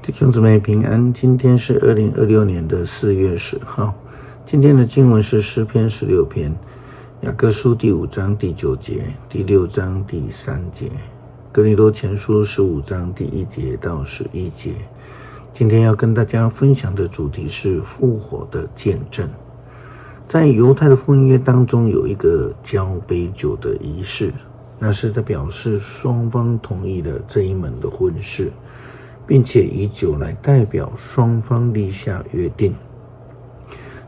弟兄姊妹平安，今天是2026年4月10号。今天的经文是诗篇16篇，雅各书第5章第9节，第6章第3节，哥林多前书15章第1节到11节。今天要跟大家分享的主题是复活的见证。在犹太的婚约当中，有一个交杯酒的仪式，那是在表示双方同意了这一门的婚事，并且以酒来代表双方立下约定。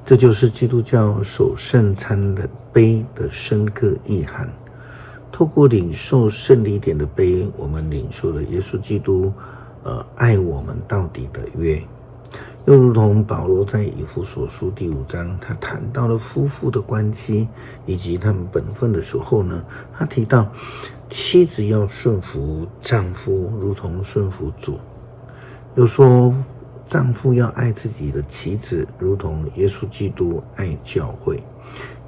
这就是基督教守圣餐的杯的深刻意涵。透过领受圣礼典的杯，我们领受了耶稣基督爱我们到底的约。又如同保罗在以弗所书第5章，他谈到了夫妇的关系以及他们本分的时候呢，他提到妻子要顺服丈夫，如同顺服主。又说丈夫要爱自己的妻子，如同耶稣基督爱教会，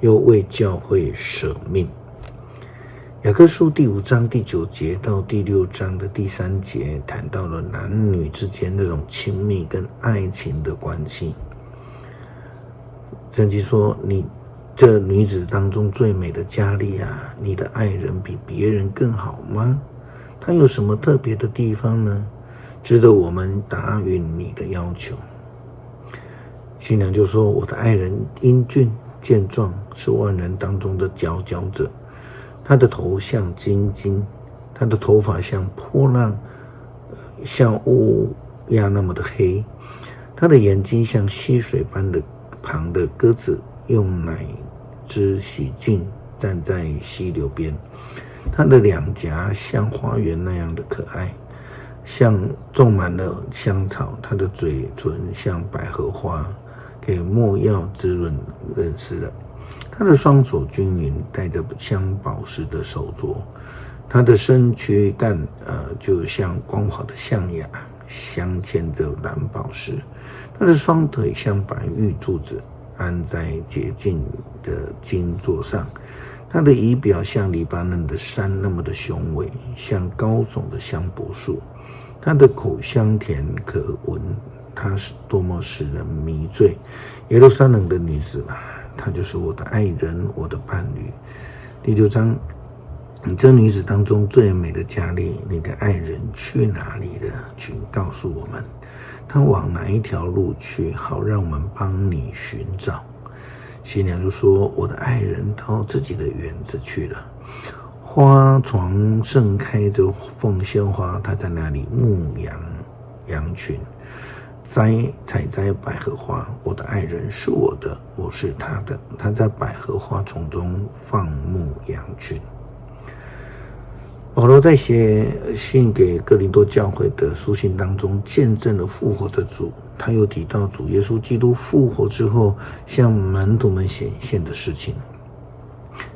又为教会舍命。雅各书第5章第9节到第6章的第3节谈到了男女之间那种亲密跟爱情的关系。圣经说，你这女子当中最美的佳丽啊，你的爱人比别人更好吗？她有什么特别的地方呢？值得我们答应你的要求。新娘就说，我的爱人英俊健壮，是万人当中的佼佼者。他的头像金金，他的头发像波浪，像乌鸦那么的黑。他的眼睛像溪水般的旁的鸽子，用奶汁洗净，站在溪流边。他的两颊像花园那样的可爱，像种满了香草。他的嘴唇像百合花，给没药滋润认识了。他的双手均匀，带着镶宝石的手镯。他的身躯干就像光滑的象牙，镶嵌着蓝宝石。他的双腿像白玉柱子，安在洁净的金座上。他的仪表像黎巴嫩的山那么的雄伟，像高耸的香柏树。他的口香甜可闻，他是多么使人迷醉。耶路撒冷的女子啊，她就是我的爱人，我的伴侣。第6章，你这女子当中最美的佳丽，你的爱人去哪里了？请告诉我们，他往哪一条路去，好让我们帮你寻找。新娘就说，我的爱人到自己的园子去了。花床盛开着凤仙花，他在那里牧养羊群，采摘百合花。我的爱人是我的，我是他的，他在百合花丛中放牧羊群。保罗在写信给哥林多教会的书信当中，见证了复活的主。他又提到主耶稣基督复活之后向门徒们显现的事情，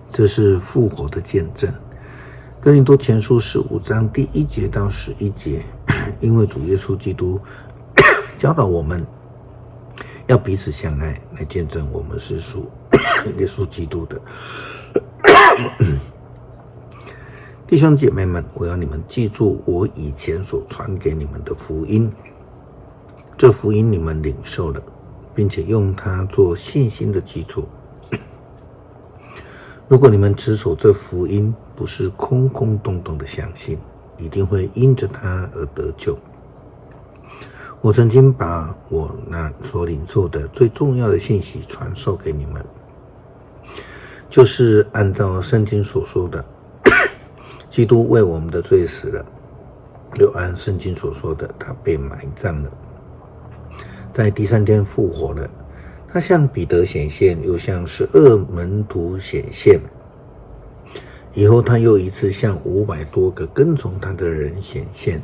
这是复活的见证。哥林多前书15章第1节到11节，因为主耶稣基督教导我们要彼此相爱，来见证我们是属耶稣基督的。弟兄姐妹们，我要你们记住我以前所传给你们的福音。这福音你们领受了，并且用它做信心的基础。如果你们持守这福音，不是空空洞洞的相信，一定会因着它而得救。我曾经把我那所领受的最重要的信息传授给你们，就是按照圣经所说的，基督为我们的罪死了，又按圣经所说的，他被埋葬了，在第3天复活了。他向彼得显现，又向12门徒显现。以后他又一次向500多个跟从他的人显现。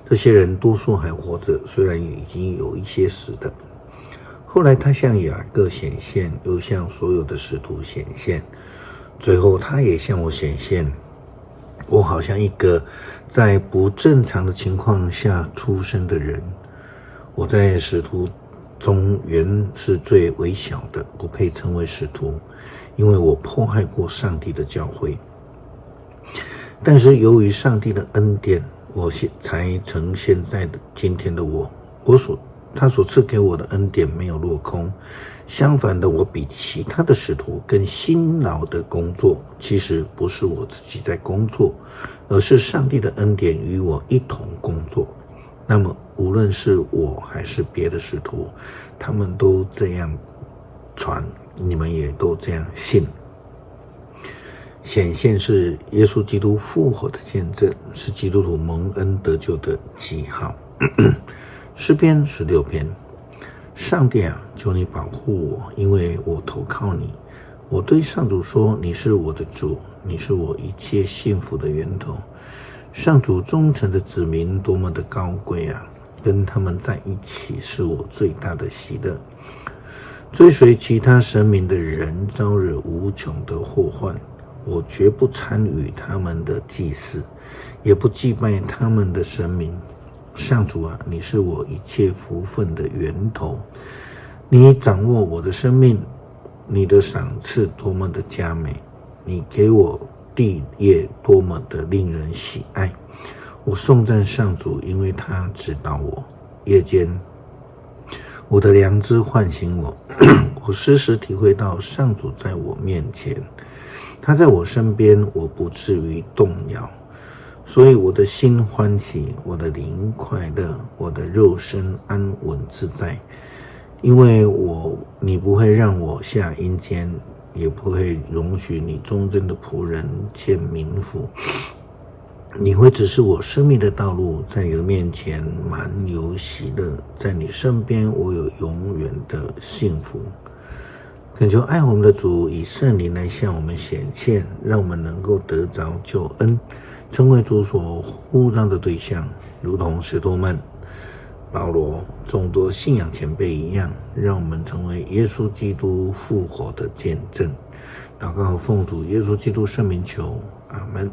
这些人多数还活着，虽然已经有一些死的。后来他向雅各显现，又向所有的使徒显现。最后他也向我显现。我好像一个在不正常的情况下出生的人。我在使徒中原是最微小的，不配称为使徒，因为我迫害过上帝的教会。但是由于上帝的恩典，我才成现在的今天的我。他所赐给我的恩典没有落空，相反的，我比其他的使徒更辛劳的工作。其实不是我自己在工作，而是上帝的恩典与我一同工作。那么无论是我还是别的使徒，他们都这样传，你们也都这样信。显现是耶稣基督复活的见证，是基督徒蒙恩得救的记号。诗篇16篇，上帝啊，求你保护我，因为我投靠你。我对上主说，你是我的主，你是我一切幸福的源头。上主忠诚的子民多么的高贵啊，跟他们在一起是我最大的喜乐。追随其他神明的人招惹无穷的祸患，我绝不参与他们的祭祀，也不祭拜他们的神明。上主啊，你是我一切福分的源头，你掌握我的生命，你的赏赐多么的佳美，你给我地业多么的令人喜爱。我颂赞上主，因为他指导我。夜间我的良知唤醒我，我时时体会到上主在我面前，他在我身边，我不至于动摇。所以我的心欢喜，我的灵快乐，我的肉身安稳自在。因为你不会让我下阴间，也不会容许你忠贞的仆人见冥府。你会指示我生命的道路，在你的面前满有喜乐，在你身边我有永远的幸福。恳求爱我们的主以圣灵来向我们显现，让我们能够得着救恩，成为主所呼召的对象，如同使徒们、保罗众多信仰前辈一样，让我们成为耶稣基督复活的见证。祷告奉主耶稣基督圣名求，阿们。